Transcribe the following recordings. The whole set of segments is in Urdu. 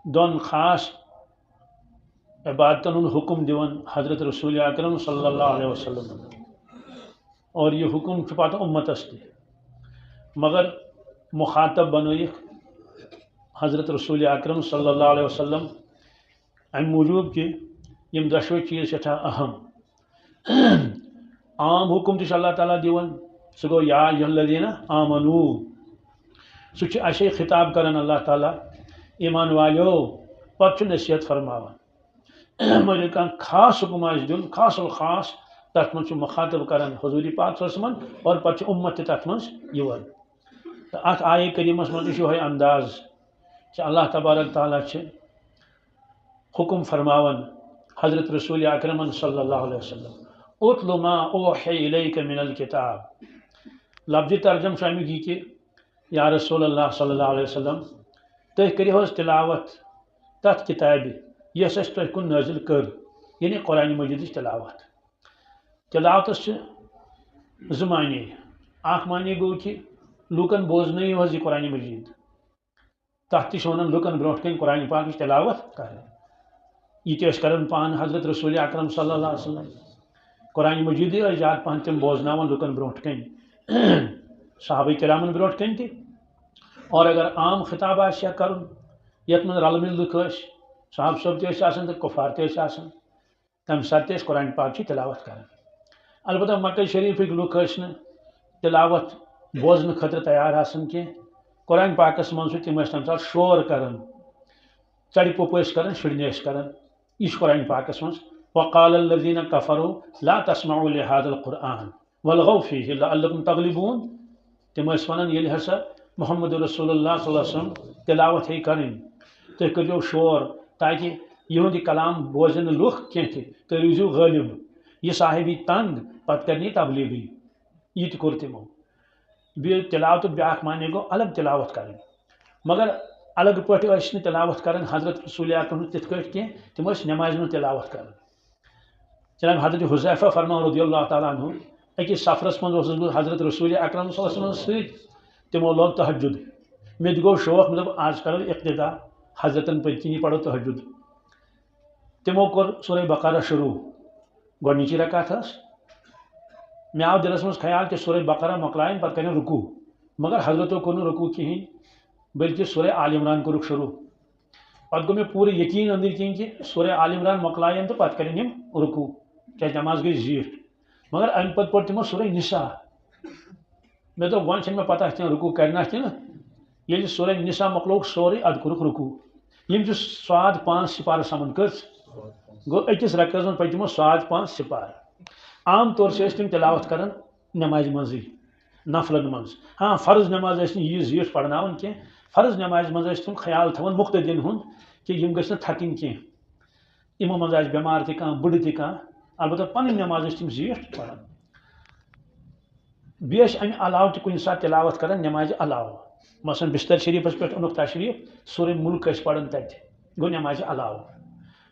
دون خاص عبادتن حکم دیون حضرت رسول اکرم صلی اللہ علیہ وسلم اور یہ حکم پتہ امتس تہ مگر مخاطب بنائک حضرت رسول اکرم صلی اللہ علیہ وسلم ام موجود کہ یم دشوے چیز سٹھا اہم عام حکم تہ اللہ تعالیٰ دیون سہ گو یا ایھا الذین آمنو سہ اسے خطاب کران اللہ تعالیٰ ایمان والیو پتہ نصیحت فرماوان مگر کان خاص حکم آس دین خاص الخاص تر من مخاطب کران حضور پاک صلی اللہ علیہ وسلم اور پتہ امت تہ تر من یوان تو ات آیہ کریمس من یہ انداز کہ اللہ تبارک تعالیٰ حکم فرماون حضرت رسول اکرم صلی اللہ علیہ وسلم اتل ما اوحی الیک من الکتاب لفظی ترجم امیک یہ کہ یا رسول اللہ صلی اللہ علیہ وسلم تھی کرو تلاوت تت کتاب یس اس تہ کن نازل کر یعنی قرآن مجید تلاوت تلاوتس زمانے اخ معنی گو کہ لوکن بوزن یہ قرآن مجید تک تہ ونان لوکن برونٹ کن قرآن پاک تلاوت کر یہ کران پان حضرت رسول اکرم صلی اللہ علیہ وسلم قرآن مجید زیادہ پہن تم بوزناون لوکن برونٹ کن صحابہ کرامن برونٹ کن تہ اور اگر عام خطاب آسیا کرن یت من رل مل لکھ صاحب صوب تہ تو کفار تہ تمہ ساتھ تہ قرآن پاک کی تلاوت کران البتہ مکہ شریف لکھ تلاوت بوزن خطر تیار آسان کی قرآن پاکس من تم تمہ سات شور کران چڑ پوپ کران شڑن کران یہ قرآن پاکس من وقال الذين كفروا لا تسمعوا لهذا القرآن والغوا فيه لعلكم تغلبون تم ونان یل ہسا محمد رسول اللہ صلی اللہ علیہ وسلم تلاوت ہے کریں تھی کرو شور تاکہ یہ کلام بوزن لوک کی تھی روزو غالب یہ صاحبی تنگ پتہ کرنی تبلیغی یہ کور تمو بی تلاوت بیاکھ معنی گو الگ تلاوت کریں مگر الگ پہ تلاوت کران حضرت رسول اکرم تت پہ کی تم نماز میں تلاوت کران جناب حضرت حذیفہ فرمان رضی اللہ تعالیٰ عنہ اکس سفرس من حضرت رسول اکرم صلی اللہ علیہ وسلم تمو لوگ تہجد مے گو شوق مطلب آج کرو اقتدا حضرتن پتنی پڑھو تہجد تمو کور سورہ بقرہ شروع گونیچی رکعت مے آو دلس مز خیال کہ سورہ بقرہ مکلائن پتہ کریں رکوع مگر حضرتو کور رکوع کہین بلکہ سورہ آل عمران کورک شروع پتہ گو مے پورے یقین اندر کہیں کہ سورہ آل عمران مکلائن تو پتہ کریں رکوع کیا نماز گئی زیٹ مگر ام پتہ پڑھ تمو سورہ نساء مے تو ون میں پتہ رکوع کرنا یل سورہ نساء مکلوک سورے اد کورک رکوع یم سواد 5 سپارہ سمن کر گو اکس رکعتس من پہ تمو سواد 5 سپارہ عام طور سے تم تلاوت کران نماز مزی نفلن مز ہاں فرض نماز یہ زیٹ پڑھناون کی فرض نماز مز تم خیال تھون مقتدین ہند کہ یم گھن تھکن کی یمو مز بیمار تہ کان بڑھ تہ کان البتہ پن نماز تم زیٹ پڑھان بیس امہ علاوہ تہ کن سات تلاوت کران نماز علاوہ مثلا بستر شریفس پہ اونک تشریف سورہ ملک پڑھان تت گو نماز علاوہ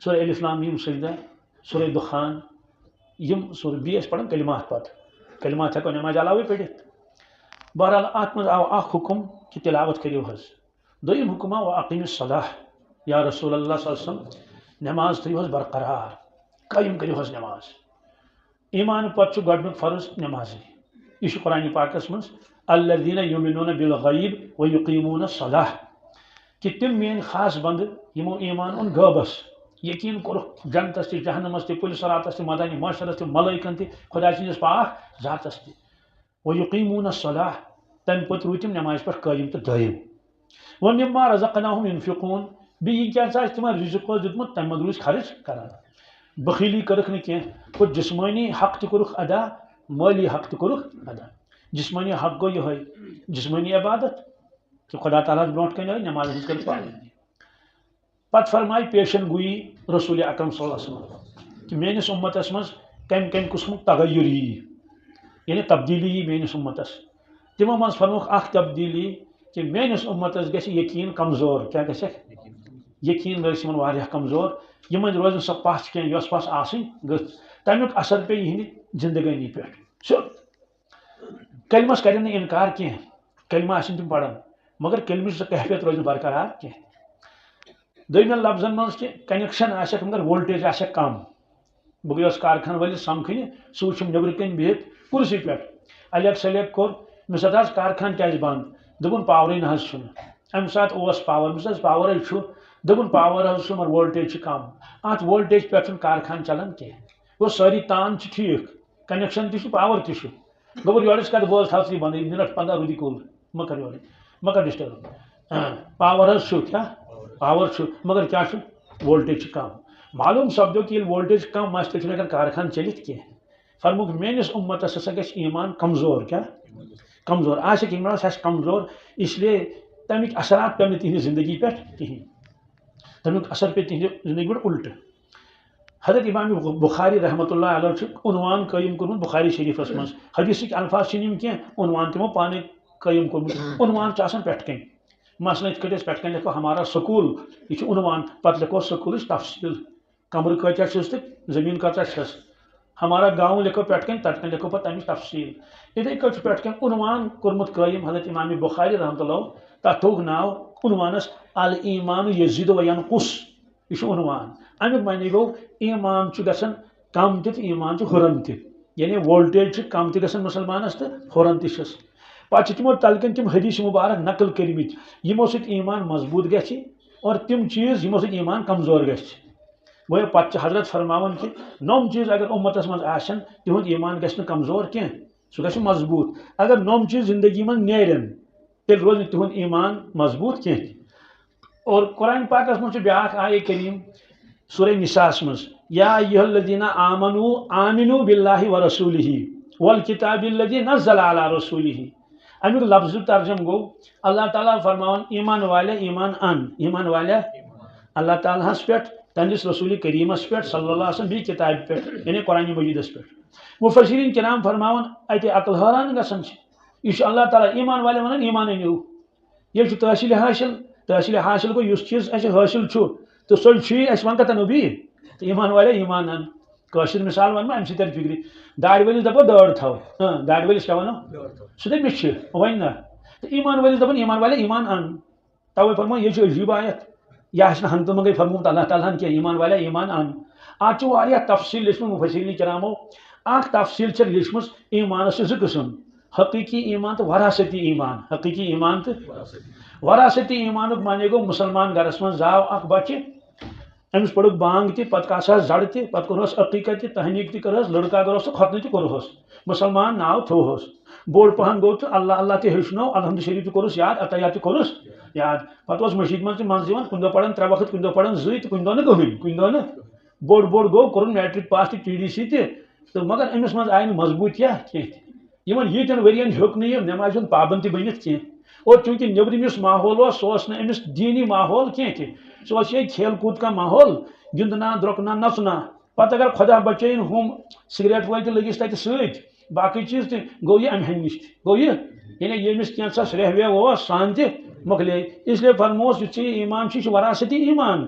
سورہ الف لام میم سجدہ سورہ دخان یم سورہ بیس پڑھان کلمات پتہ کلمات ہیکو نماز علاوہ پڑھت بہرحال ات مز آو اخ حکم کہ تلاوت کریو حض دویم حکم آو اقیم الصلاح یا رسول اللہ صلی اللہ علیہ وسلم نماز تھیو حض برقرار قائم کریو حض نماز ایمان پتہ گۄڈنیُک فرض نمازی یہ قرآن پاکس مز الذین یؤمنون بالغیب ویقیمون الصلاح کہ تم میٲنۍ خاص بند یمو ایمان اون غٲبس یقین کورُکھ جنتس تہ جہنمس تہ پُلہِ صراطس تہ مدانی معاشرس تہ ملائکن تہ خدا سٕنٛدس پاک ذاتس تہ ویقیمون الصلاح تمہ پتہٕ روٗدۍ تم نماز پٮ۪ٹھ قٲیِم تہٕ دٲیِم ومما رزقناہم ينفقون بیٚیہِ کیاہ ژٕ آسہِ تمن رزق اوس دیُتمُت تمہِ منٛز روٗدۍ خرچ کران بخیلی کٔرٕکھ نہٕ کینٛہہ پوٚت جسمٲنی حق تہِ کوٚرُکھ ادا مٲلی حق تہِ کوٚرُکھ ادا جسمٲنی حق گوٚو یِہوے جسمٲنی عبادت کہ خدا تعالیٰ برونٛٹھ کَنہِ آیہِ نماز ہٕنٛز کٔر پابندی پتہٕ فرمایہِ پیشن گویی رسول اکرم صلی اللہ علیہ وسلم کہ میٲنِس اُمتس منٛز کمہِ کمہِ قٕسمُک تغیر یی یعنی تبدیلی یی میٲنِس اُمتس تمو منٛز فرموکھ اکھ تبدیلی کہ میٲنِس اُمتس گژھِ یقین کمزور کیاہ گژھکھ یقین گژھِ یمن واریاہ کمزور یمن روزِ نہٕ سۄ پژھ کینٛہہ یۄس پژھ آسٕنۍ گٔژھ تمیُک اثر پیٚیہِ یِہنٛدِ زندگٲنی پٮ۪ٹھ سیوٚد کلمس کرن نہٕ انکار کینٛہہ کلمہ آسن تم پران مگر کلمٕچ سۄ کیفیت روزِ نہٕ برقرار کینٛہہ دویمین لفظن من کہ کنیکشن آسک مگر وولٹیج آسک کم بہ گیس کارخان ولس سمکھنہ سہ وچھم نبر کن بہت کرسی پہ الیک سلیک کور مس حظ کارخان کیاز بند دپن پاورے نہ حظ امہ سات اوس پاور مس حظ پاورے دپن پاور حظ مگر وولٹیج کم ات وولٹیج پہ کارخان چلان کی وہ ساری تان ٹھیک کنیکشن تہ پاور تہ گوبر یورچ کت بوز تھو سی بند منٹ 15 رودی کول مکر یور مکر ڈسٹرب پاور حظ کیا پاور مگر کیا وولٹیج کم معلوم سپدو کہ وولٹیج کم آس تیل کارخان چلت کی فرموک میس امتس ہسا گھس ایمان کمزور کیا کمزور آسک ایمان آس کمزور اس لیے تمیک اثرات پہ تہذ زندگی پہ کہین تمیک اثر پہ تہذ زندگی پہ الٹ حضرت امام بخاری رحمۃ اللہ علیہ عنوان قائم کورمت بخاری شریفس مز حدیثک الفاظ چھ کی عنوان تمو پانے قائم کورمت عنوان پہ کن مثلاً ات پہ کن لکھو ہمارا سکول یہ عنوان پتہ لکھو سکول تفصیل کمر کتیا چھس تو زمین کتیا چھس ہمارا گاؤں لکھو پہ کن تت کن لکھو پتہ تمچ تفصیل اتھے کٹ پہ کن عنوان کورمت قائم حضرت امام بخاری رحمۃ اللہ تک تھوک ناو عنوانس الایمان یزید و ینقص یہ عنوان امیک معنی گو ایمان گھن کم تہ ایمان ہران تہ یعنی وولٹیج کم تہ گھن مسلمانس تو ہران تس پتہ تمو تلکن تم حدیث مبارک نقل کرمت یمو سۭتۍ ایمان مضبوط گژھِ اور تم چیز یمو سۭتۍ ایمان کمزور گژھِ وہ پتہ حضرت فرماون کہ نوم چیز اگر امتس مز آسن تہند ایمان گژھِ نہٕ کمزور کینٛہہ سہ گژھِ مضبوط اگر نوم چیز زندگی من نیرن تیل روز نہٕ تہند ایمان مضبوط کینٛہہ اور قرآن پاکس مجھ بیاکھ آیے کریم سورہ نساء مز یا ایھا الذین آمنوا آمنوا باللہ ورسولہ والکتاب الذی نزل علی رسولہ امیک لفظ ترجم گو اللہ تعالیٰ فرماون ایمان والے ایمان ان ایمان والے اللہ تعالیٰ ہس پہ تہندس رسول کریمس پہ صلی اللہ علیہ وسلم بی کتاب پہ یعنی قرآن مجیدس پہ مفسرین کرام فرماون اتہ عقل حیران گژھان یہ اللہ تعالیٰ ایمان والے ونان ایمان انیو یہ تحصیل حاصل گو اس چیز اس حاصل تو سو اس ون کتن نبی ایمان والے ایمان ان قاشر مثال ون ام سی فکری داڑ ولس دپو داڑ تھو داڑ ولس کیا ونو سہ دپس ون نا ایمان ولس دپن ایمان والے ایمان ان توے فرمو یہ عجیب آیت یہ ہنگتہ منگے فرموت اللہ تعالیٰ ہن کہ ایمان والے ایمان ان ات تفصیل لچھم مفسرین کرامو اخ تفصیل لچھم ایمانس زٕ قسم حقیقی ایمان تو وراثتی ایمان حقیقی ایمان تو وراثتی ایمانک معنی گو مسلمان گرس من زاو اخ بچہ امس پڑھ بانگ تہ پتہ کاسا زڑ تہ پتہ کورہس عقیقت تہ تحنیک تہ کرہس لڑکا کرہس تو ختنہ تہ کورہس مسلمان ناو تھوہس بوڑ پہن گو تو اللہ اللہ تہ ہیچنو الحمد شریف تہ کورہس یاد عطیات تہ کورہس یاد پتہ اس مسجد من تہ منز یوان کن دہ پڑھن 3 وقت کن دہ پڑھن 2 تہ کن دہ نہ کن دہ نہ بوڑ گو کورن میٹرک پاس تہ ٹی ڈی سی تہ مگر امس من آئی مضبوط یمن یتن ورین ہیوک نہ نماز ہند پابند تہ بنت کی اور چونکہ نبرمس ماحول سہ امس دینی ماحول کی سہ یہ کھیل کود کا ماحول گندنا درکنا نژنا پتہ اگر خدا بچین ہم سگریٹ ول تہ لگس تتہ ست باقی چیز تہ گو یہ امہ نش گو یہ یعنی یمس کینسا سرہ وے سان تہ مکلے اس لیے فرموس یہ ایمان یہ وراثتی ایمان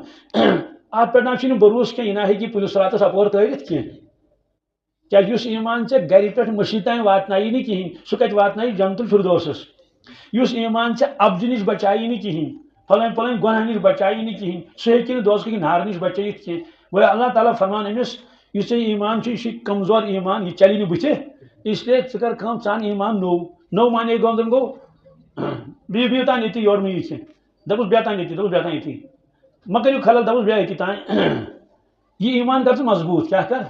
ات پہ بروس کی نہ ہی پولیس راتس اپور ترت کیا اس ایمان ے گھر پہ مشید تین واتنائی نی کہین سہ کت واتنائی جنت الفردوسس اس ایمان ابزہ نش بچائی نی کہین فلان فلان گناہ نش بچائی نی کہین سہ ہیکہ دوزخ نار نش بچائت کی وہ اللہ تعالیٰ فرمان امس اس ایمان یہ کمزور ایمان یہ چلی نہ بتھ اس لیے ثر کم ثان ایمان نو مانے گوندن گو بی تان یہ یور میں یہ دپس بے تان یہ دپس بے تان یہ مہ کرو خلل دپس بے یہ تان یہ ایمان کر مضبوط کیا کر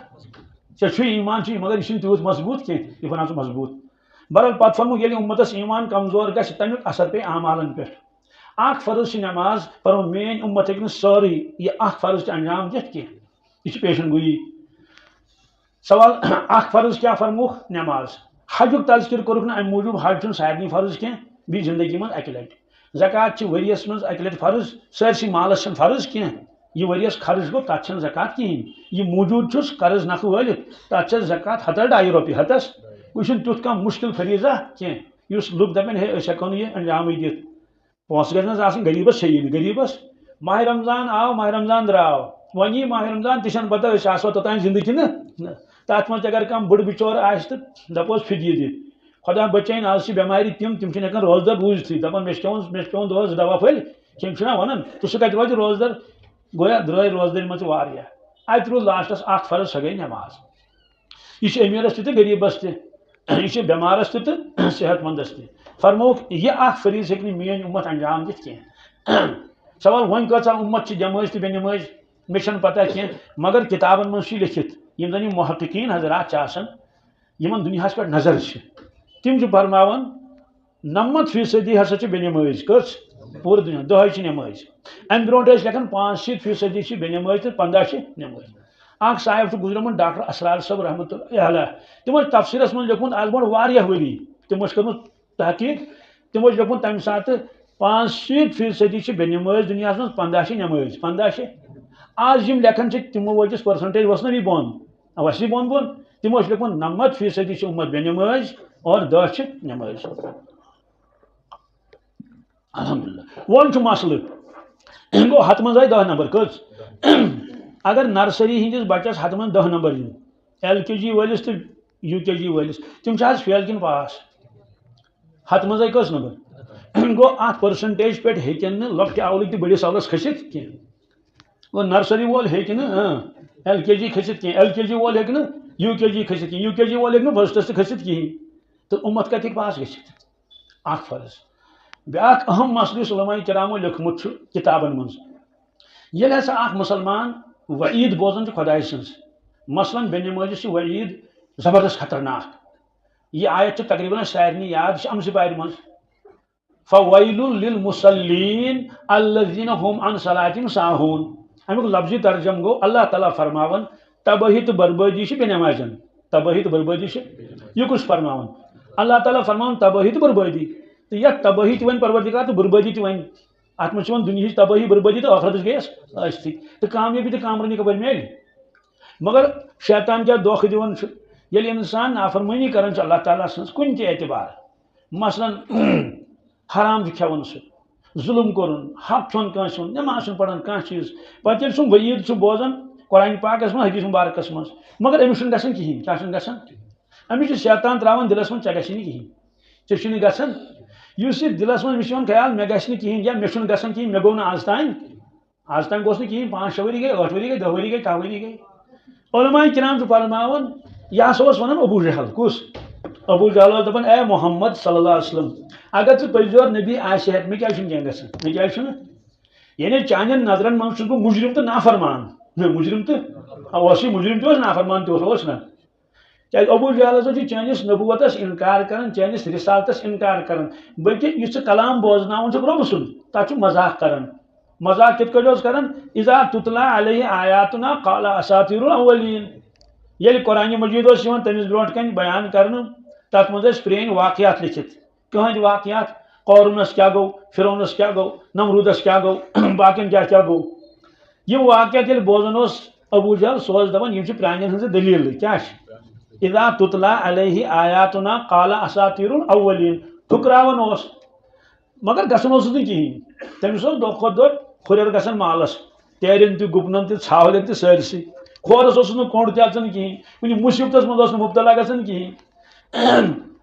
ایمان مگر یہ تیوت مضبوط کی یہ بنا مضبوط برحال پتہ فرمو یل امتس ایمان کمزور گھس تمیک اثر پہ اعمالن پہ اخ فرض نماز پرو مین امت ہیکہ ساری یہ اخ فرض تہ انجام دتھ کی یہ پیشن گوئی سوال اخ فرض کیا فرموک نماز حجک تذکر کورک نا ام موجود حج چھ سارے فرض کی بھی زندگی من اکہ لٹ زکات وریس من اکہ لٹ فرض سرسی مالس فرض کی یہ وریس خرچ گو تک زکات کہین یہ موجود چھس قرض نکھ ولت تک زکات 1.5 رۄپیہِ ہتس یہ تیت کم مشکل فریضہ کی لوگ دپن ہے اس ہیکو یہ انجام دت پونسہ گھن آسن غریبس چیی غریبس ماہ رمضان آو ماہ رمضان دراو ون یہ ماہ رمضان تہ پتہ آسو توتان زندگی نا تات من اگر کم بڑ بچور آس تو دپوس فدیہ دت خدا بچین آج بیماری تم ہیکن روزدار روزتھی دپان مے پیون دہس دوا پھل تم ونان تو سہ کتہ روزِ روزدار گویا درائے روزداری مز واریاہ ات رو لاسٹس اخ فرض سہ گئی نماز یہ امیرس تہ غریبس تہ یہ بیمارس تہ صحت مندس تہ فرموک یہ اخ فریض ہیکہ میٲنۍ امت انجام دتھ کینٛہہ سوال وۄنۍ کۭژاہ امت چھ جمٲژ تہ بے نمٲژ مےٚ چھنہٕ پتہ کینٛہہ مگر کتابن منٛز چھ لیکھتھ یم زن محققین حضرات چھ آسان یمن دنیاہس پٮ۪ٹھ نظر چھ تم چھ فرماوان 90% ہسا چھ بے نمٲژ کٔژ پوٗرٕ دنیا دۄہے چھ نمٲژ امہ برونٛٹھ ٲسۍ لیکھان 65% چھ بے نمٲژ تہٕ 15 چھ نمٲژ اخ صاحب چھ گزریومُت ڈاکٹر اسرار صٲب رحمۃ اللہ علیہ تمو تفسیرس منٛز لیوکھمُت آز برونٛٹھ واریاہ ؤری تمو چھ کٔرمٕژ تحقیق تمو لیوکھمُت تمہِ ساتہٕ 65% چھ بے نمٲژ دنیاہس منٛز 15 چھ نمٲژ 15 چھ آز یم لیکھان چھ تمو وٲتِس پرسنٹیج وسنہٕ یہِ بۄن وسی بۄن بۄن تمو چھ لیوکھمُت 90% چھ امت بے نمٲژ اور 10 چھ نمٲژ الحمدللہ وۄنۍ چھُ مسلہٕ گوٚو ہتھ منٛز آیہِ 10 نمبر کٔژ اگر نرسری ہندس بچس ہتھ منٛز 10 نمبر یِن LKG وٲلِس تہٕ UKG وٲلِس تِم چھِ آز فیل کِنہٕ پاس ہتھ منٛز آیہِ کٔژ نمبر گوٚو اتھ پٔرسنٹیج پٮ۪ٹھ ہیٚکن نہٕ لۄکٹہِ اولٕکۍ تہِ بٔڑِس اولس کھٔسِتھ کینٛہہ گوٚو نرسری وول ہیٚکہِ نہٕ LKG کھٔسِتھ کینٛہہ LKG وول ہیٚکہِ نہٕ UKG کھٔسِتھ کینٛہہ UKG وول ہیٚکہِ نہٕ فٔسٹس تہِ کھٔسِتھ کِہیٖنۍ تہٕ اُمت کتہِ ہیٚکہِ پاس گٔژھِتھ اکھ فرض بیاکھ اہم مسلہٕ یُس علماء کرامو لیوکھمُت چھُ کتابن منٛز ییٚلہِ ہسا اکھ مسلمان وعید بوزان چھُ خۄداے سٕنٛز مثلاً بے نمٲزِس چھِ وعید زبردست خطرناک یہ آیت چھِ تقریباً سارنٕے یاد چھِ امسہِ بارِ منٛز فویل للمصلین الذین هم عن صلاتہم ساہون امیُک لفظی ترجم گوٚو اللہ تعالیٰ فرماون تباہی تہٕ بربٲدی چھِ بے نمازن تباہی تہٕ بربٲدی چھِ یہ کُس فرماون اللہ تعالیٰ فرماون تباہی تہٕ بربٲدی تہٕ یتھ تباہی تہِ وۄنۍ پروردگار تہٕ بربٲدی تہِ وۄنۍ اتھ منٛز چھِ وۄنۍ دُنہِچ تباہی بربٲدی تہٕ ٲخرتٕچ گٔیَس ٲسۍتھٕے تہٕ کامیٲبی تہٕ کامرٲنی کپٲرۍ میلہِ مگر شیطان کیٛاہ دھوکہ دِوان چھُ ییٚلہِ انسان نافرمٲنی کران چھُ اللہ تعالیٰ سٕنٛز کُنہِ تہِ اعتبار مثلاً حرام چھُ کھٮ۪وان سُہ ظُلم کوٚرُن حق کھیوٚن کٲنٛسہِ ہُنٛد نٮ۪ماز چھُنہٕ پران کانٛہہ چیٖز پتہٕ ییٚلہِ سُہ وعیٖد چھُ بوزان قرآنہِ پاکس منٛز حدیٖث مبارکس منٛز مگر أمِس چھُنہٕ گژھان کِہیٖنۍ کیٛاہ چھُنہٕ گژھان أمِس چھُ شیطان تراوان دِلس منٛز ژےٚ گژھی نہٕ کِہیٖنۍ ژےٚ چھُنہٕ گژھان یُس یہِ دِلس منٛز أمِس چھُ یِوان خیال مےٚ گژھِ نہٕ کِہیٖنۍ یا مےٚ چھُنہٕ گژھان کِہیٖنۍ مےٚ گوٚو نہٕ آز تام گوٚژھ نہٕ کِہیٖنۍ 5-6 ؤری گٔے 8 ؤری گٔے 10 ؤری گٔے 10 ؤری گٔے علماء کرام چھُ فرماوان یہِ ہسا اوس ونان ابوٗ جہل کُس ابوٗ جہل اوس دپان اے محمد صلی اللہ علیہ وسلم اگر ژٕ پٔزۍ یور نبی آسہِ ہا مےٚ کیٛازِ چھُنہٕ کینٛہہ گژھان مےٚ کیٛازِ چھُنہٕ یعنی چانٮ۪ن نظرن منٛز چھُس بہٕ مُجرم تہٕ نافرمان مُجرم تہٕ اوس یہِ مُجرم تہِ اوس نافرمان تہِ اوس نہ کیٛازِ ابوٗ جہل ہسا چھُ چٲنِس نبوتس انکار کران چٲنِس رسالتس انکار کران بلکہ یُس ژٕ کلام بوزناوان چھُکھ رۄبہٕ سُنٛد تتھ چھُ مذاق کران مذاق کِتھ کٲٹھۍ اوس کران اذا تتلی علیہ آیاتنا قال اساطیر الاولین ییٚلہِ قرآنہِ مجیٖد اوس یِوان تٔمِس برونٛٹھ کَنہِ بیان کرنہٕ تتھ منٛز ٲسۍ پرٛٲنۍ واقعات لیکھِتھ کٕہٕنٛدۍ واقعات قورونس کیٛاہ گوٚو فرعونس کیٛاہ گوٚو نمروٗدس کیٛاہ گوٚو باقین کیٛاہ گوٚو یِم واقعات ییٚلہِ بوزان اوس ابوٗ جہل سُہ اوس دپان یِم چھِ پرٛانٮ۪ن ہٕنٛزٕ دٔلیٖلہٕ کیٛاہ چھِ اذا تتلی علیہ آیاتنا قال اساطیر الاولین ٹھُکراوان اوس مگر گژھان اوسُس نہٕ کِہیٖنۍ تٔمِس اوس دۄہ کھۄتہٕ دۄہ ہُرٮ۪ر گژھان مالس تیرٮ۪ن تہِ گُپنن تہِ ژھاوٕلٮ۪ن تہِ سٲرسٕے کھورس اوسُس نہٕ کوٚنٛڈ تہِ اژان کِہیٖنۍ کُنہِ مُصیبتس منٛز اوس نہٕ مُبتلا گژھان کِہیٖنۍ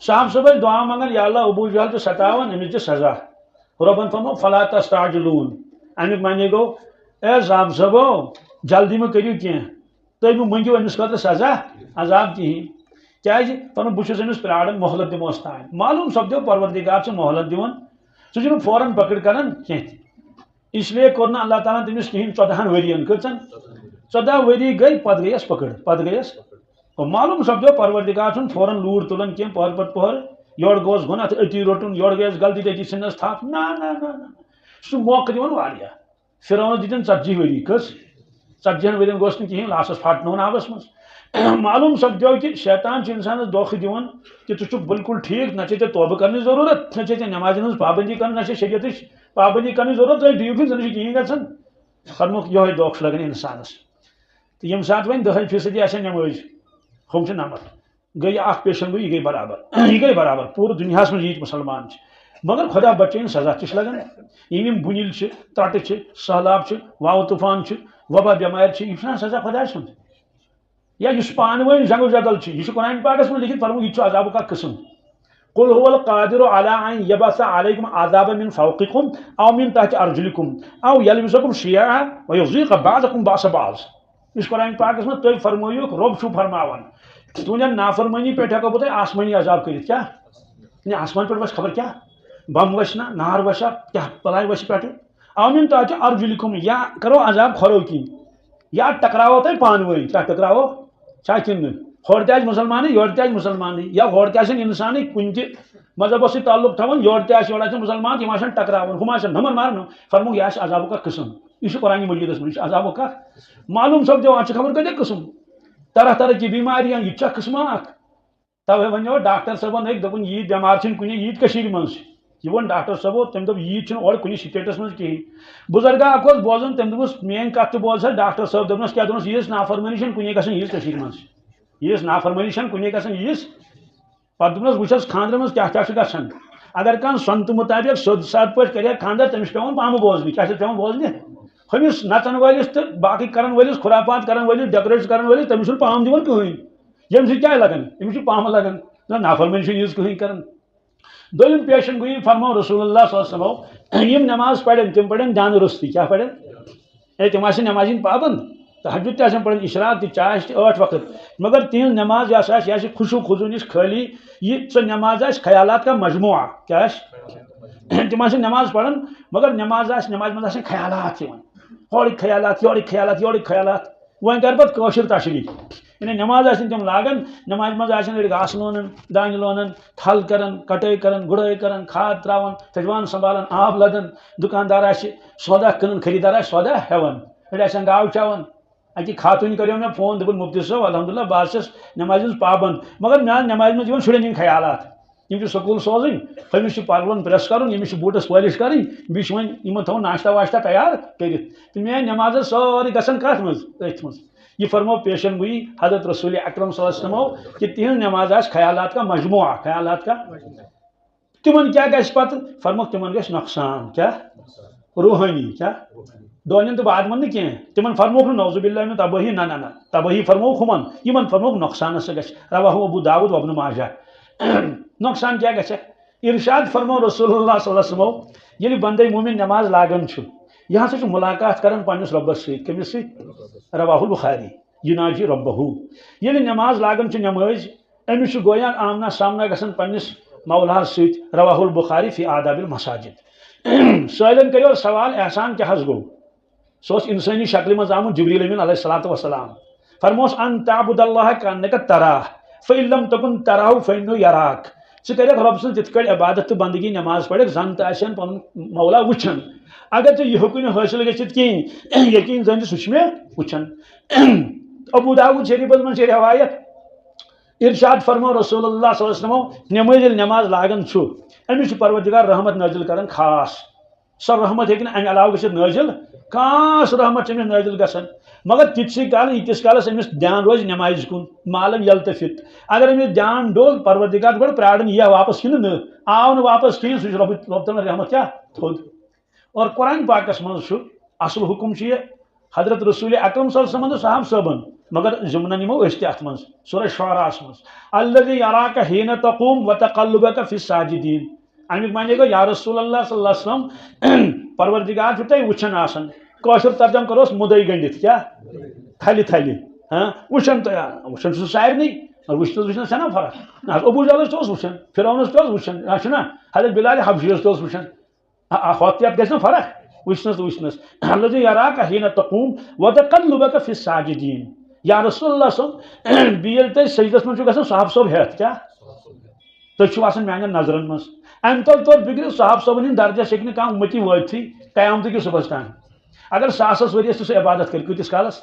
صاحب صٲب ٲسۍ دعا منگان یا اللہ ابوٗ جہل چھُ ستاوان أمِس دِ سزا رۄبن فرمو فلا تستعجلون امیُک معنی گوٚو اے صاحب صٲبو جلدی مہ کٔرِو کینٛہہ تُہۍ مہ مٔنگِو أمِس خٲطرٕ سزا عذاب کِہیٖنۍ کیٛازِ پنُن بہٕ چھُس أمِس پیاران مۄہلت دِموس تانۍ معلوٗم سپدیو پروردگار چھُ مۄہلت دِوان سُہ چھُنہٕ فوراً پکڑ کران کینٛہہ تہِ اس لیے کوٚر نہٕ اللہ تعالیٰ تٔمِس کِہیٖنۍ 14 ؤرین کۭژن 14 ؤری گٔے پتہٕ گٔیس پکڑ پتہٕ گٔیس معلوٗم سپدیو پروردگار چھُنہٕ فوراً لوٗر تُلان کینٛہہ پٔہر پتہٕ پٔہر یورٕ گوٚوس گۄناہ تہٕ أتی روٚٹُن یورٕ گٔیس غلطی تٔتی ژھٕننس تھپھ نہ سُہ چھُ موقعہٕ دِوان واریاہ فرعونس دِتِن 40 ؤری کٔژ 40 ؤرین گوٚژھ نہٕ کِہیٖنۍ لاسٹس پھٹنووُن آبس منٛز معلوٗم سپدیو کہِ شیطان چھُ انسانس دھوکہٕ دِوان کہِ ژٕ چھُکھ بالکل ٹھیٖک نہ چھے ژےٚ توبہٕ کرنٕچ ضروٗرت نہ چھے ژےٚ نٮ۪مازِ ہٕنٛز پابنٛدی کرٕنۍ نہ چھے شریعتٕچ پابنٛدی کرنٕچ ضروٗرت ژٕ ڈِیِو ژٕ نہٕ چھُ کِہیٖنۍ گژھان فرموکھ یِہوے دھوکہٕ چھُ لگان انسانس تہٕ ییٚمہِ ساتہٕ وۄنۍ 10% آسن نٮ۪مٲزۍ ہُم چھِ 90 گٔے یہِ اکھ پیشن گوٚو یہِ گٔے برابر پوٗرٕ دُنیاہس منٛز ییٖتۍ مُسلمان چھِ مگر خۄدا بچٲیِن سزا تہِ چھِ لگان یِم بُنِل چھِ ترٛٹہٕ چھِ سہلاب چھِ واوٕ طوٗفان چھِ وبا بٮ۪مارِ چھِ یہِ چھُنہ سزا خۄداے سُنٛد یا یُس پانہٕ ؤنۍ جنگ و جدل چھُ یہِ چھُ قرآنہِ پاکس منٛز لیکھِتھ فرمووُکھ یہِ چھُ عذابُک اکھ قٕسم قل هو القادر على ان يبعث عليكم عذابا من فوقكم او من تحت ارجلكم او يلبسكم شيعا ويذيق بعضكم باس بعض. اس قرآن پاک میں تھی فرمائیو رب چھو فرماوان تہذ نافرمانی پہ ہیکو بہ تہ آسمانی عذاب کرت کیا آسمان پہ وس خبر کیا بم وسنا نار وسا کیا بلائی وس پہ او من تحت ارجلکم یا کرو عذاب کھرو کی یا ٹکراو تھی پانوی کیا ٹکراو چاہ کن ہور تہ مسلمان یور تہ مسلمان یا ہور تہ انسان کن تہ مذہب سے تعلق تھوان یور تہ یور مسلمان تم آن ٹکراون ہم آن نمر مارن فرمو یہ عذاب کا قسم یہ قرآن مجیدس من عذاب کا معلوم سپدو ات خبر کتیا قسم طرح طرح کی بیماریاں یہ قسم اخ توے ونو ڈاکٹر صاحبن ایک دپن یہ بیمار چھ کن یہ کشیر من یہ ون ڈاکٹر صاحبو تم دپ یہ اور کن سٹیٹس من کہین بزرگا اک بوزن تم دپس مین کت بوز سا ڈاکٹر صاحب دپنس کیا دپنس یہ نافرمانی کن گھن یہ کشیر من یہ نافرمانی کن گھن یہ پتہ دپنس وچھس خاندر من کیا گھن اگر کان سنت مطابق سیود ساد پہ کرے خاندر تمس پیون پامہ بوزنی کیا پیون بوزنی ہمس نچن ولس تو باقی کرن ولس خرافات کرن ولس ڈیکوریٹ کرن ولس تمس پام دِوان کہین یم سی کیا لگان امس پام لگان نافرمانی یہ کہین کران دویم پیشن گوئی فرمو رسول اللہ صلی اللہ علیہ وسلم یم نماز پڑھن تم پڑھن جان رستی کیا پڑھن اے تم آسن نماز پابند تہجد تہ پڑھن اشراق تہ چاش تہ 8 وقت مگر تین نماز یہ خوشو خضو نش خالی یہ سو نماز خیالات کا مجموعہ کیا تم آسن نماز پڑھن مگر نماز مز خیالات ہوڑ خیالات یور خیالات یور خیالات ون کر پتہ کاشر تشریح یعنی نماز تم لاگان نماز مز گھاس لونن دانہ لونن تھل کران کٹائی کران گڑائی کران کھاد تراوان تجوان سنبھالان آب لدان دکاندار سودا کٕنان خریدار سودا ہیوان أڑۍ گاو چاوان اکی خاتون کریو مے فون دپن مفتی صاحب الحمدللہ بہت چھس نماز پابند مگر میان نماز مز شرین ہند خیالات یم سکول سوزن ہمس پلون پریس کرن یمس بوٹس پالش کرن بیس ون یمن تھو ناشتہ واشتہ تیار کرت میان نماز سوری گژھان کت مز اتھ مز یہ فرمو پیشن گوئی حضرت رسول اکرم صلی اللہ علیہ وسلم کہ تہذ نماز خیالات کا مجموعہ خیالات کا تمن کیا گھس پتہ فرمو تمن گھس نقصان کیا روحانی کیا دونین تو بعد من کی تمن فرموک نوزو باللہ من تباہی نہ تباہی فرموک ہمن یمن فرموک نقصان سے گھس رواہ ابو داود و ابن ماجہ نقصان کیا گھس ارشاد فرمو رسول اللہ صلی اللہ علیہ وسلم یلی بندے مومن نماز لاگن چھ یہاں سے ملاقات کرن پنس ربس ست کمس ست رواہ البخاری یناجی ربہ یلی نماز لاگن چھ نماز امس گویا آمنا سامنا گھن پنس مولا ست رواہ البخاری فی آداب المساجد سائلن کریو سوال احسان کیا حس گو سو انسانی شکل مز آمت جبریل امین علیہ الصلوۃ والسلام فرموس ان تعبد اللہ کانک تراہ فإن لم تکن تراہ فإنہ یراک ثر رب سن تت کڑ عبادت تو بندگی نماز پڑھ زن تو پن مولا وچھن اگر ژے یہ ہیوکن حاصل گژھت کہین یقین زن سہ مے وچھن ابو داود شریفس من روایت ارشاد فرمو رسول اللہ صلی اللہ علیہ وسلم نماز نماز لاگن امس پروردگار رحمت نازل کران خاص سو رحمت ہیکن امہ علاوہ گژھت نازل خاص رحمت امس نازل گژھان مگر تتسی کال یتس کالس امس دھیان روز نماز کن معلوم یلتفت اگر امس دھیان ڈول پروردگار گوڑ پرارن یہ واپس کن نا آو نا واپس کہین سہ رب تعالیٰ رحمت کیا تھود اور قرآن پاکس مز اصل حکم یہ حضرت رسول اکرم صلی اللہ علیہ وسلم صاحب صبن مگر ضمن نمو اس ات من سورہ شعراء مز الذی یراک حین تقوم وتقلبک فی الساجدین امیک معنی گو یا رسول اللہ صلی اللہ علیہ وسلم پروردگار چھ تہ وچھن آسان کوشر ترجم کروس مدعی گنڈت کیا تھلی تھلی ہاں وچھن تو وچھن سہ سارنی اور وچھن سنا فرق ابو جہلس تہ وچھن فرعونس تہ وچھن چھنا حضرت بلال حبشیس تہ وچھن ہوت گژھِ نا فرق وچھنس وچھنس الذی یراک حین تقوم وتقلبک فی الساجدین یا رسول اللہ صلی اللہ علیہ وسلم بیل تہ سجدس من گژھان صاحب صاحب ہیت کیا تھی چھو آسان میانن نظرن مز ام تل طور فکر صاحب صاحبن ہند درجہ ہیکہ کانٛہہ امتی وٲتتھٕے قیامت کس صبحس تام اگر ساسس ؤریس تہ عبادت کر کۭتِس کالس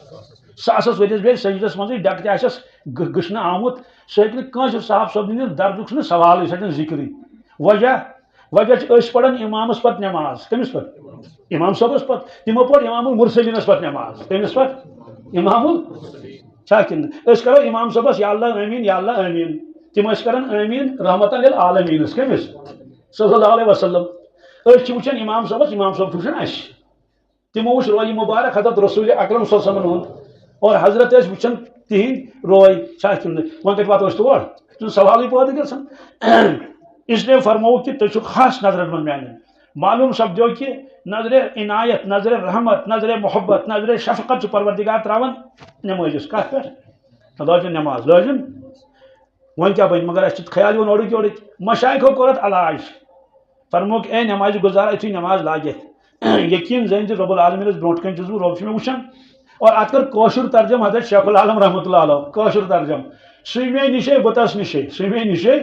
ساسس ؤریس بیٚیہِ سجدس منٛزٕے ڈکھ تہ آسٮ۪س گٔژھنہٕ آمُت سُہ ہیٚکہِ نہٕ کٲنٛسہِ صاحب صٲبنہِ ہِنٛدِ درجُک چھُنہٕ سوالٕے سُہ ہیٚکہِ نہٕ ذِکرٕے وجہ چھِ أسۍ پران امامس پتہٕ نماز کٔمِس پتہٕ امام صٲبس پتہٕ تِمو پوٚر امام المرسلینس پتہٕ نماز کٔمِس پتہٕ امام چھا کِنہٕ أسۍ کرو امام صٲبس یا اللہ آمیٖن یا اللہ آمیٖن تم ٲسۍ کران آمیٖن رحمتن للعالمیٖنس کٔمِس صلی اللہ علیہ وسلم أسۍ چھِ وٕچھان امام صٲبس امام صٲب چھُ وٕچھان اَسہِ تمو وچھ روی مبارک حضرت رسول اکرم صلی اللہ علیہ وسلم اور حضرت اس وچھن تہند روی چھا کِنہٕ وۄنۍ کتہِ واتو أسۍ تور سوالٕے پٲدٕ گژھان اس لیے فرمو کہ تھی خاص نظر من میان معلوم سپدو کہ نظر عنایت نظر رحمت نظر محبت نظر شفقت پروردگار تراون نمازس کت پہ لازم نماز لازم ون کیا بن مگر اس خیال یون اوڑک یورک مشائخو کورت علاج فرموک اے نماز گزار اتھی نماز لاگت یقین زین رب العالمین برونٹ کن چھ رب میں وچھان اور ات کر کوشر ترجم حضرت شیخ العالم رحمۃ اللہ علیہ کوشر ترجم سوئی نشے بتس نشے سوئی نشے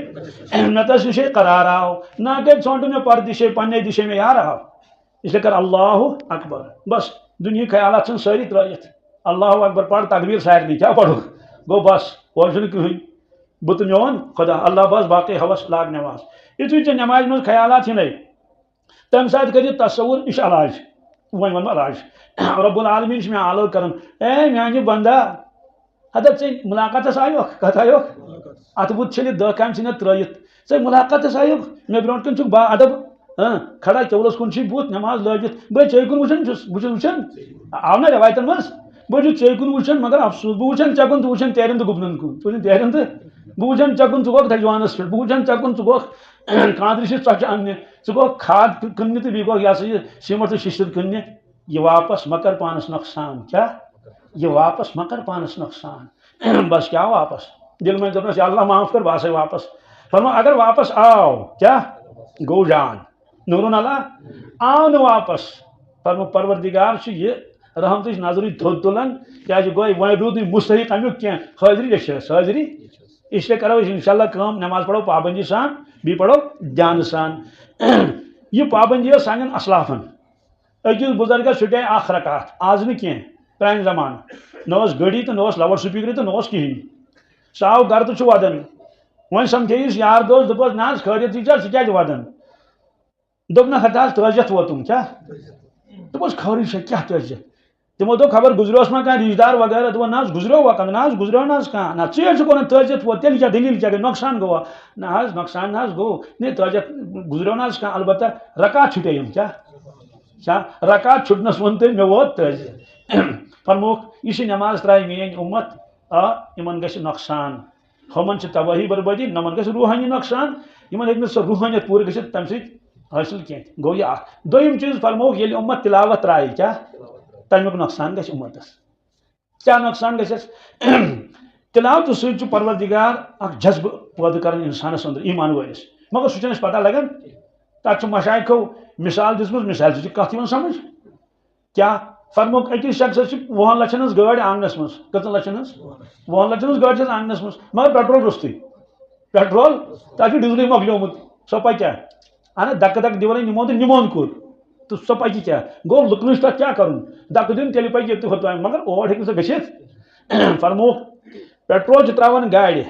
متس نشے قرار آو نہ کہ ژھونٹ میں پر دشے پنے دشے میں یار آو اس لیے کر اللہ اکبر بس دنیا خیالات چھن ساری ترائیت اللہ اکبر پڑھ تکبیر سارے کیا پڑھو گو بس اور کہیں بت میون خدا اللہ بس باقی حوث لاگ نماز یتھے ژے نماز من خیالات ہی نہیں تم سات کر تصور یہ علاج ون ون علاج رب العالمین میں عالو کرن اے میانہ بندہ حضرت ژے ملاقاتس آیوک کت آیوک ات بت چھلت دہ کام چھ ترائیت ژے ملاقاتس آیوک مے برونٹ کن چھ با ادب کھڑا چولس کن چھ بت نماز لگت بے ژے کن وچھن چھس بہ چھس وچھان آو نا روایتن مز بہ چھس ژے کن وچھان مگر افسوس بہ وچھان ژے کن تو وچھان تیرن تو گبنن کن تو تیرن تو بہ وچھان ژے کن ژٕ گوکھ دجوانس پہ بہ وچھان ژے کن ژٕ گوکھ خاندر سے ژۄچہِ اننہِ ژٕ گوکھ کھاد کٕننہِ تہٕ بیٚیہِ گوکھ یہ سا یہ سیمٹ تہٕ شیشتٕر کٕننہِ یہ واپس مکر پانس نقصان کیا یہ واپس مکر پانس نقصان بس کیا واپس دل میں دپنس یا اللہ معاف کر باسے واپس فرما اگر واپس آو کیا گو جان نورن اللہ آو نہ واپس فرما پروردگار چھ یہ رحمتچ نظر تھوٚد تُلان کیا گوٚو وۄنۍ روٗد نہٕ مستحق امیُک کینٛہہ حٲضری چھس حٲضری اس لیے کرو انشاءاللہ کام نماز پڑھو پابندی سان بھی پڑھو جان سان یہ پابندی ہے سان اسلافن اکس بزرگس چھٹے اخ رکعت آز نہ کہیں پران زمان نہ گڑی تو نہ لاؤڈ سپیکر تو نہ کہین سہ آو گر تو ودان ون سمکھیس یار دوست دپس نا خیریت ثہ کیا ودان دپ نا ہتا تعزیت ووتم کیا دپس خبر سے کیا تعزیت تمو دو خبر گزروس ما کھانا رشتہ دار وغیرہ دپن نا گزرو وا نا گزرو نا کھانا نا ژیر کون تعزیت ووت تیل کیا دلیل کیا گئی نقصان گوا نا نقصان نا گو نہیں تعزیت گزرو نا کھانا البتہ رکعت چھٹے کیا رکعت چھٹنس ون تو مے ووت تعزیت فرموک یہ نماز ترائی میری امت ان گھ نقصان ہمن تباہی بربادی نمن گھ روحانی نقصان ان ہیٚکہِ نہٕ سۄ روحانیت پورٕ گژھِتھ تمہِ سۭتۍ حٲصِل کینٛہہ گوٚو یہِ اکھ دوٚیِم چیٖز فرموک ییٚلہِ اُمت تلاوت ترایہِ کیٛاہ تمیُک نقصان گژھِ امتس کیا نقصان گژھٮ۪س تلاوت سۭتۍ چھُ پروردگار اکھ جذبہٕ پٲدٕ کران انسانس اندر ایمان وٲلِس مگر سُہ چھنہٕ اَسہِ پتہ لگان تتھ چھُ مشایخو مثال دِژمٕژ مثال سۭتۍ چھِ کتھ یِوان سمجھ کیا فرموک أکِس شخصس چھِ 20 لچھن ہٕنٛز گٲڑۍ آنگنس منٛز کٔژن لچھن ہٕنٛز 20 لچھن ہٕنٛز گٲڑۍ چھس آنگنس منٛز مگر پیٹرول روٚستُے پیٹرول تتھ چھُ ڈِزلٕے مۄکلیومُت سۄ پکیٛاہ اہن دکہٕ دکہٕ دِوان نِمون تہٕ نِمون کوٚر تو سۄ پکہِ کیٛاہ گوٚو لُکنٕچ تتھ کیٛاہ کرُن دکہٕ دیُن تیٚلہِ پکہِ ییٚتہِ ہوٚتام مگر اور ہیٚکہِ نہٕ سۄ گٔژھِتھ فرموک پیٹرول چھِ تراوان گاڑِ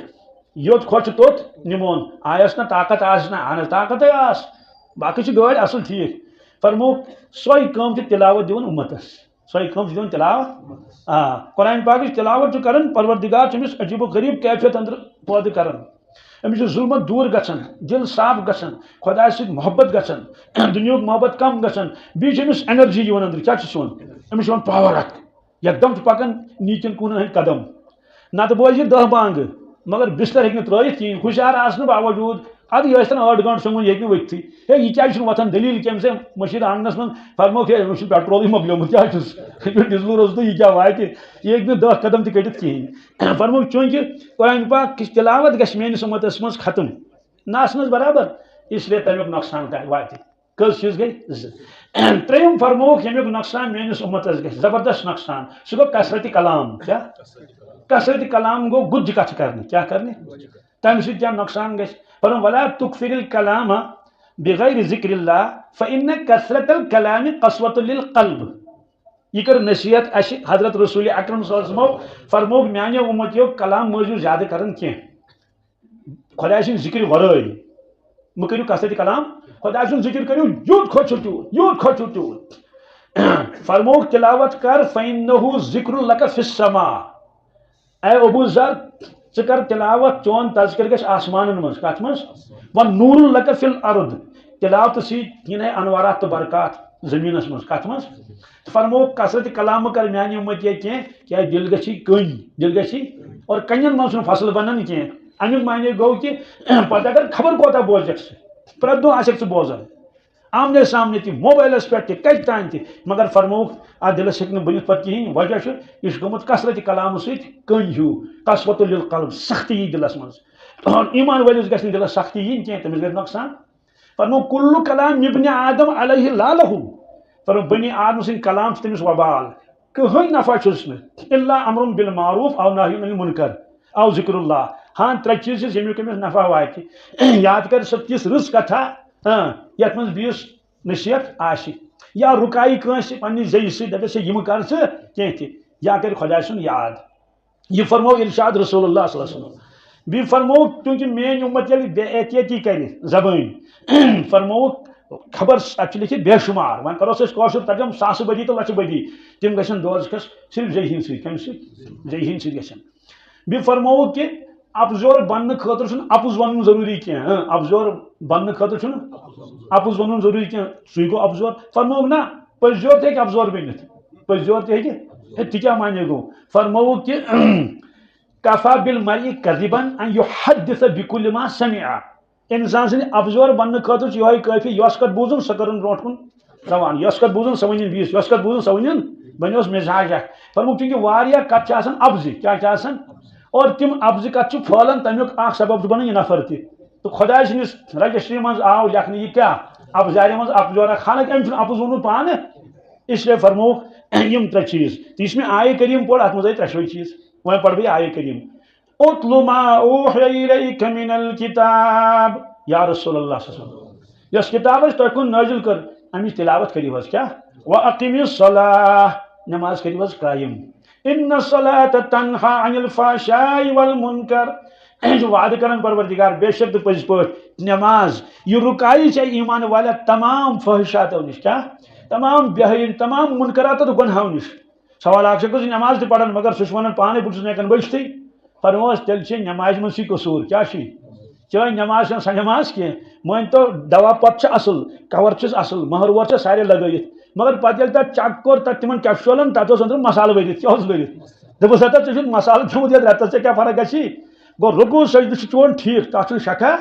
یوٚت خۄش چھُ توٚت نِمون آیس نہ طاقت آسہِ نہ اہن طاقتٕے آس باقٕے چھِ گٲڑۍ اصل ٹھیٖک فرموک سۄے کٲم چھِ تلاوت دِوان اُمتس سۄے کٲم چھِ دِوان تلاوت قرآن پاکٕچ تلاوت چھُ کران پروردگار چھُ أمِس عجیٖب و غریٖب کیفیت اندر پٲدٕ کران أمِس چھُ ظُلمت دوٗر گژھان دل صاف گژھان خۄداے سۭتۍ محبت گژھان دُنیہُک محبت کم گژھان بیٚیہِ چھِ أمِس انرجی یِوان اندر کیٛاہ چھُس یِوان أمِس چھُ یِوان پاور اکھ یکدم چھُ پکان نیٖچن کُن ہٕنٛدۍ قدم نتہٕ بوزِ یہِ 10 بانگہٕ مگر بستر ہیٚکہِ نہٕ ترٲیِتھ کِہیٖنۍ ہُشیار آسنہٕ باوجوٗد ادٕ یہِ ٲسۍتن 8 گٲنٛٹہٕ شۄنٛگُن یہِ ہیٚکہِ نہٕ ؤتھۍتھٕے ہے یہِ کیٛازِ چھُنہٕ وۄتھان دلیٖل کیٚنٛہہ أمِس ہے مٔشیٖد آنگنس منٛز فرموکھ ہے أمِس چھُ پیٹرولٕے مۄکلیومُت کیٛاہ چھُس ڈِزلہٕ روٚستُے یہِ کیٛاہ واتہِ یہِ ہیٚکہِ نہٕ 10 قدم تہِ کٔڑِتھ کِہیٖنۍ فرموکھ چوٗنٛکہِ قرآن پاک کِس تلاوت گژھِ میٲنِس اُمتس منٛز ختم نہ آسنس برابر اس لیے تمیُک نۄقصان واتہِ کٔژ چیٖز گٔے 2 ترٛیٚیِم فرموکھ ییٚمیُک نۄقصان میٲنِس اُمتس گژھِ زبردست نۄقصان سُہ گوٚو کثرتِ کلام کیٛاہ کثرتِ کلام گوٚو گُتجہِ کتھٕ کرنہِ کیٛاہ کرنہِ تمہِ سۭتۍ کیٛاہ نۄقصان گژھِ فرمووُن ولا تُکفِر الکلام بغیر ذکر اللہ فإن کثرت الکلام قسوۃ للقلب یہ کر نصیحت اسہِ حضرت رسول اکرم صلی اللہ علیہ وسلم فرمووُکھ میانیو اُمتیو کلام مٲژِو زیادٕ کران کینٛہہ خۄداے سٕنٛدِ ذِکرِ ورٲے مہ کٔرِو کثرتِ کلام خۄداے سُنٛد ذِکر کٔرِو یوٗت کھۄت چھُ تیوٗت یوٗت کھۄت چھُ تیوٗت فرمووُکھ تلاوت کر فإنه ذکر لک فی السماء اے ابو ذر ژٕ کر تلاوت چون تذکر گژھِ آسمانن منٛز کتھ منٛز ون نور لک فی الارض تلاوت سۭتۍ یِن ہے انوارات تہٕ برکات زٔمیٖنس منٛز کتھ منٛز فرمووُکھ کثرتِ کلام کر میانہِ اُمتی کینٛہہ کیٛازِ دل گژھی کٔنۍ دل گژھی اور کنٮ۪ن منٛز چھُنہٕ فصل بنان کینٛہہ امیک معنی گو کہ پتہ اگر خبر کوتا بوزک پرت دہ آسک بوزان آمنے سامنے تھی موبائلس پہ کت تان تھی مگر فرموک ات دلس ہیک بنت پہ کہین وجہ یہ گومت کثرت کلام ست کن ہیو قسوۃ للقلب سختی دلس من ایمان ولس گھس دلس سختی ین کی تمس گھر نقصان فرمو کل کلام ابن آدم علیہ لالہ فرمو بنی آدم سن کلام تمس وبال کہین نفع چھس الا امر بالمعروف او نہی عن المنکر او ذکر اللہ ہاں ترے چیز یمیک امس نفع واتہ یاد کر سہ تس رس کتھا یت من بیس نصیحت آشی یا رکائی کنس پنہ زی سی دپس یم کر کی تہ یا کر خدا سن یاد یہ فرمو ارشاد رسول اللہ صلی اللہ علیہ وسلم بی فرمو کیونکہ مین امت یل بے احتیاطی کر زبان فرمو خبر ات لکھت بے شمار ون کرو کوشر ترجم ساس بدی تو لچھ بدی تم گھن دوزخس صرف زی ہند سی زی ہند سی گھن بی فرمو کہ ابزور بننے خاطر چھن اپز ون ضروری کی ابزور بننے خاطر چھن اپز ون ضروری کی سی گو ابزور فرمو نا پزور تہ ابزور بنت پزور تہ تہ کیا معنی گو فرمو کہ کفا بالمرء کذبا ان يحدث بكل ما سمع انسان سن ابزور بننے خاطر یہ کافی یس کت بوزن سہ کرن برونٹ کن روان یس کت بوزن سہ ونن بیس یس کت بوزن سہ ونن بنوس مزاج فرمو چونکہ واریاہ کت چھ آسان ابزی کیا چھ آسان اور تم ابز کت پھہلان تمیک اخ سبب بنان یہ نفر تہ تو خدا سنس رجسٹری من آو لکھنے یہ کیا ابزار من ابزور حالانکہ ام اپز ون پانے اس لیے فرمو یم ترے چیز تو اس میں آئے کریم پڑھ ات مزے ترشوئی چیز وہ پڑھ بھی آئے کریم اتلو ما اوحی الیک من الکتاب یا رسول اللہ صلی اللہ علیہ وسلم یس کتاب اس تکن نازل کر امی تلاوت کری بس کیا واقیم الصلاۃ نماز کری بس قائم ان الصلاۃ تنہا عن الفحشاء والمنکر جو وعدہ کرن پروردگار بے شک پز پٹ نماز یہ رکائی چاہے ایمان والا تمام فحشاتوں نش کیا تمام بہین تمام منکرات تو گناہوں نش سوال آ سکتا نماز تہ پڑھن مگر سہ ونان پانے بہت ہیکان بچتھے فرموس تیل چھ نماز من سی قصور کیا چھ چاہے نماز سہ نماز کی مان تو دوا پت اصل کور چھس اصل مہر ور سارے لگائت مگر پتہ یل تک چک کور تک تمن کیپشولن تک اندر مسالہ ورت کیا ورت دپس ہتا ژے مسالہ تھومت یتھ رتس ژے کیا فرق گژھی گو رکوع سجدہ چون ٹھیک تک شکا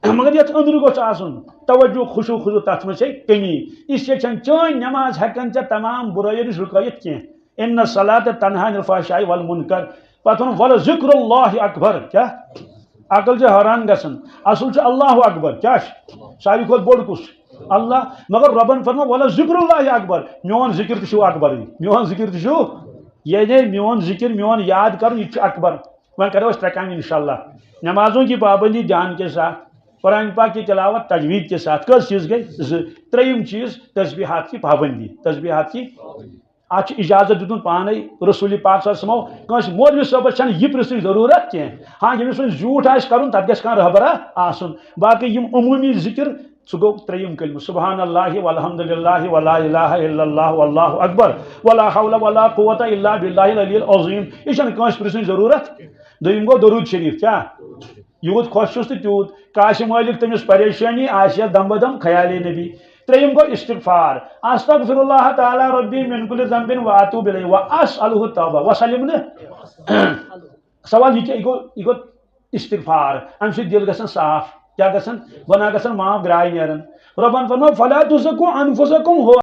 مگر یتھ اندر گوٚژھ آسُن توجہ خشوع خضوع تتھ منٛز چھے کمی اس لیے چھنہٕ چٲنۍ نماز ہٮ۪کان ژےٚ تمام برٲیو نش رُکٲیِتھ کینٛہہ ان الصلاۃ تنہا عن الفحشاء والمنکر پتہٕ ووٚن ولذکر اللہ اکبر کیا عقل چھِ حٲران گژھان اصل چھُ اللہ اکبر کیا ساروی کھۄتہٕ بوٚڑ کُس اللہ مگر ربن فرمو ولذکر اللہ اکبر میون ذکر تہ چھُ اکبرٕے میون ذکر تہ چھُ یعنی میون ذکر میون یاد کرُن یہ چھُ اکبر وۄنۍ کرو أسۍ ترٛےٚ کامہِ انشاءاللہ نمازوں کی پابندی دھیان کے ساتھ قرآن پاک کی تلاوت تجوید کے ساتھ کس چیز گئی تریم چیز تسبیحات کی پابندی تسبیحات کی ات اجازت دتن پانے رسول پاک صلی اللہ علیہ وسلم کس مولوی صاحبس چھنہ یہ پرژھنٕچ ضرورت کی ہاں یمس وۄنۍ زیوٗٹھ آسہِ کرُن تتھ گژھِ کانٛہہ رہبرا آسُن باقی یم عمومی ذکر سہ گو تریم کلمہ سبحان اللہ والحمد للہ ولا الہ الا اللہ واللہ اکبر ولا حول ولا قوة الا باللہ العلی العظیم یہ چھنہ کانٛسہِ پرژھنٕچ ضرورت دویم گو درود شریف کیا یوت خوش چھس تو تیوت کاش مالک تمس پریشانی آسیا دم بدم خیال نبی تریم گو استغفار استغفر اللہ تعالی ربی من کل ذنب واتوب الیہ واسألہ التوبہ وسلم سوال یہ گو استغفار ام سے دل گژھان صاف کیا گژھان گناہ گژھان معاف گراے نیرن ربن فرمو فلا تزکوا انفسکم ہو